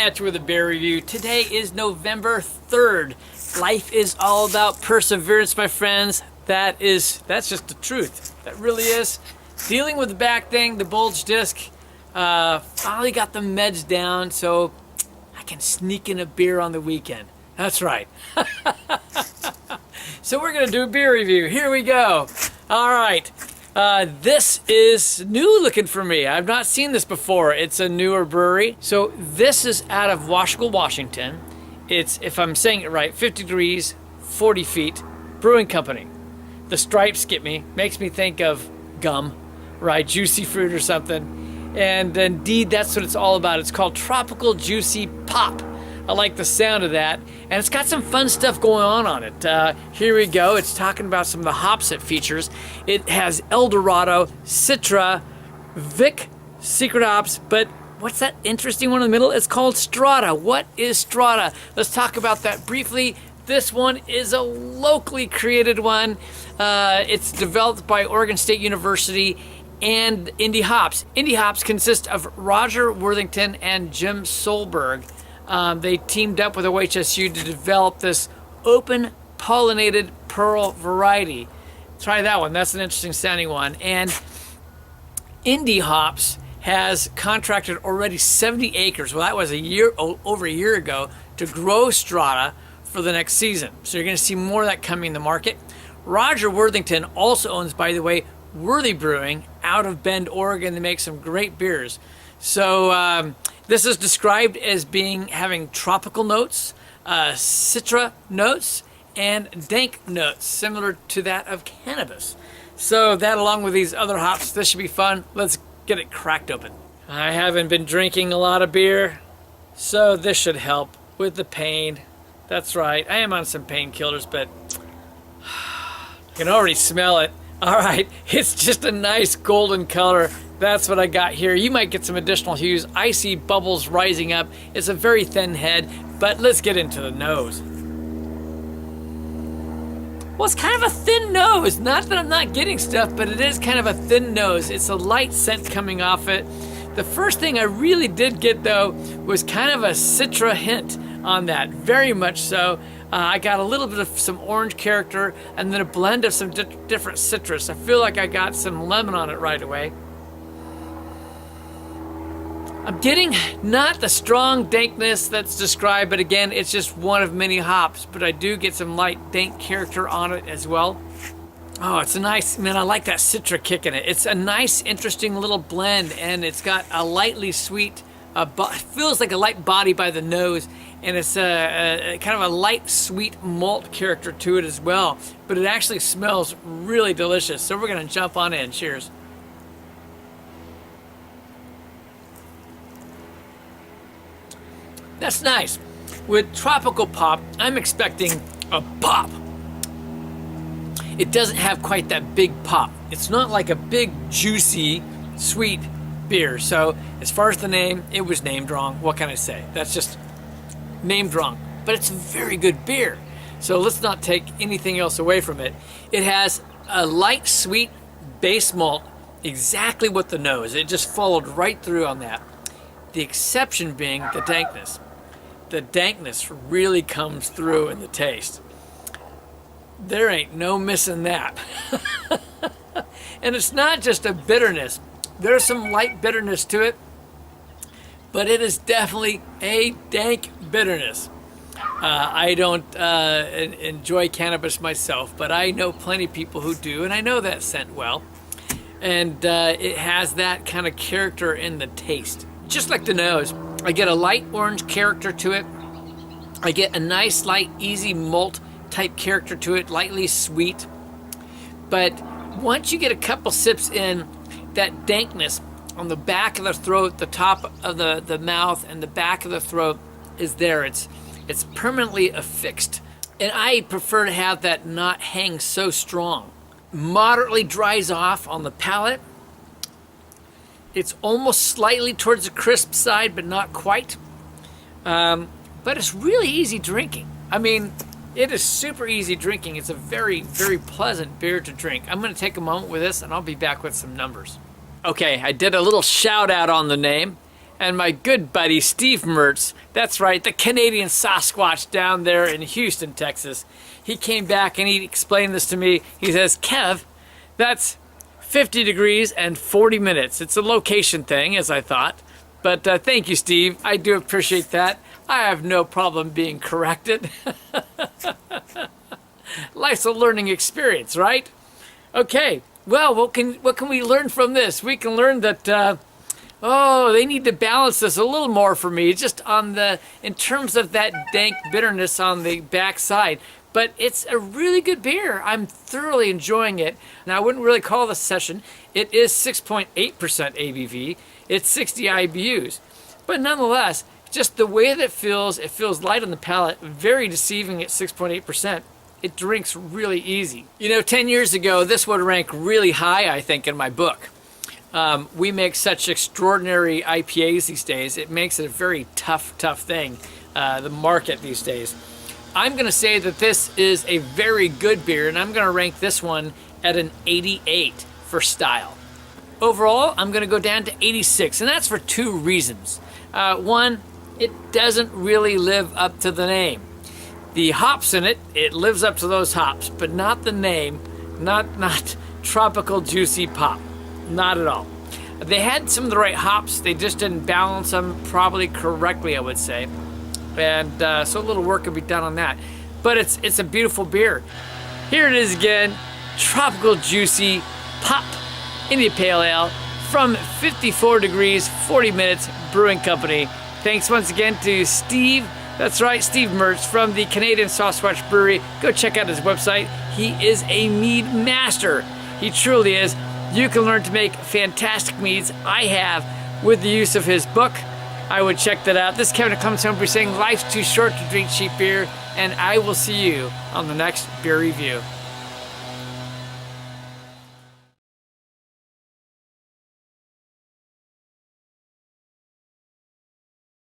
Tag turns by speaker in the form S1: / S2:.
S1: at you with a beer review. Today is November 3rd. Life is all about perseverance, my friends. That's just the truth. That really is. Dealing with the back thing, the bulge disc. Finally got the meds down so I can sneak in a beer on the weekend. That's right. So we're gonna do a beer review. Here we go. All right. This is new looking for me. I've not seen this before. It's a newer brewery. So this is out of Washougal, Washington. It's, if I'm saying it right, 50 degrees, 40 feet, brewing company. The stripes get me, makes me think of gum, right? Juicy fruit or something. And indeed, that's what it's all about. It's called Tropical Juicy Pop. I like the sound of that. And it's got some fun stuff going on it. Here we go. It's talking about some of the hops it features. It has El Dorado, Citra, Vic, Secret Hops, but what's that interesting one in the middle? It's called Strata. What is Strata? Let's talk about that briefly. This one is a locally created one. It's developed by Oregon State University and Indie Hops. Indie Hops consist of Roger Worthington and Jim Solberg. They teamed up with OHSU to develop this open pollinated pearl variety. Try that one. That's an interesting sounding one. And Indie Hops has contracted already 70 acres. Well, that was over a year ago to grow Strata for the next season. So you're going to see more of that coming in the market. Roger Worthington also owns, by the way, Worthy Brewing out of Bend, Oregon. They make some great beers. So this is described as having tropical notes, citra notes, and dank notes, similar to that of cannabis. So that, along with these other hops, this should be fun. Let's get it cracked open. I haven't been drinking a lot of beer, so this should help with the pain. That's right, I am on some painkillers, but you can already smell it. All right, it's just a nice golden color. That's what I got here. You might get some additional hues. I see bubbles rising up. It's a very thin head, but let's get into the nose. Well, it's kind of a thin nose. Not that I'm not getting stuff, but it is kind of a thin nose. It's a light scent coming off it. The first thing I really did get, though, was kind of a citra hint on that. Very much so. I got a little bit of some orange character and then a blend of some different citrus. I feel like I got some lemon on it right away. I'm getting not the strong dankness that's described, but again, it's just one of many hops, but I do get some light dank character on it as well. Oh, it's a nice, man, I like that citra kick in it. It's a nice, interesting little blend, and it's got a lightly sweet, feels like a light body by the nose, and it's a kind of a light, sweet malt character to it as well, but it actually smells really delicious. So we're gonna jump on in. Cheers. That's nice. With tropical pop, I'm expecting a pop. It doesn't have quite that big pop. It's not like a big, juicy, sweet beer. So as far as the name, it was named wrong. What can I say? That's just named wrong. But it's a very good beer. So let's not take anything else away from it. It has a light, sweet base malt, exactly what the nose. It just followed right through on that. The exception being the dankness. The dankness really comes through in the taste. There ain't no missing that. And it's not just a bitterness. There's some light bitterness to it, but it is definitely a dank bitterness. I don't enjoy cannabis myself, but I know plenty of people who do, and I know that scent well. And it has that kind of character in the taste. Just like the nose, I get a light orange character to it. I get a nice, light, easy malt type character to it, lightly sweet. But once you get a couple sips in, that dankness on the back of the throat, the top of the mouth, and the back of the throat is there. It's permanently affixed. And I prefer to have that not hang so strong. Moderately dries off on the palate. It's almost slightly towards the crisp side, but not quite. But it's really easy drinking. I mean, it is super easy drinking. It's a very, very pleasant beer to drink. I'm going to take a moment with this, and I'll be back with some numbers. Okay, I did a little shout out on the name. and my good buddy Steve Mertz. That's right, the Canadian Sasquatch down there in Houston, Texas. He came back and he explained this to me. He says, Kev, that's 50 degrees and 40 minutes. It's a location thing, as I thought. But thank you, Steve. I do appreciate that. I have no problem being corrected. Life's a learning experience, right? Okay, well, what can we learn from this? We can learn that, they need to balance this a little more for me, just in terms of that dank bitterness on the backside. But it's a really good beer. I'm thoroughly enjoying it. Now, I wouldn't really call this session. It is 6.8% ABV. It's 60 IBUs. But nonetheless, just the way that it feels light on the palate, very deceiving at 6.8%. It drinks really easy. 10 years ago, this would rank really high, I think, in my book. We make such extraordinary IPAs these days. It makes it a very tough thing, the market these days. I'm going to say that this is a very good beer, and I'm going to rank this one at an 88 for style. Overall, I'm going to go down to 86, and that's for two reasons. One, it doesn't really live up to the name. The hops in it lives up to those hops, but not the name, not tropical juicy pop, not at all. They had some of the right hops, they just didn't balance them probably correctly, I would say. And so a little work could be done on that. But it's a beautiful beer. Here it is again, tropical juicy pop India Pale Ale from 54 degrees, 40 minutes Brewing Company. Thanks once again to Steve. That's right, Steve Mertz from the Canadian Sasquatch Brewery. Go check out his website. He is a mead master. He truly is. You can learn to make fantastic meads. I have with the use of his book. I would check that out. This is Kevin Clemens Home saying life's too short to drink cheap beer, and I will see you on the next beer review.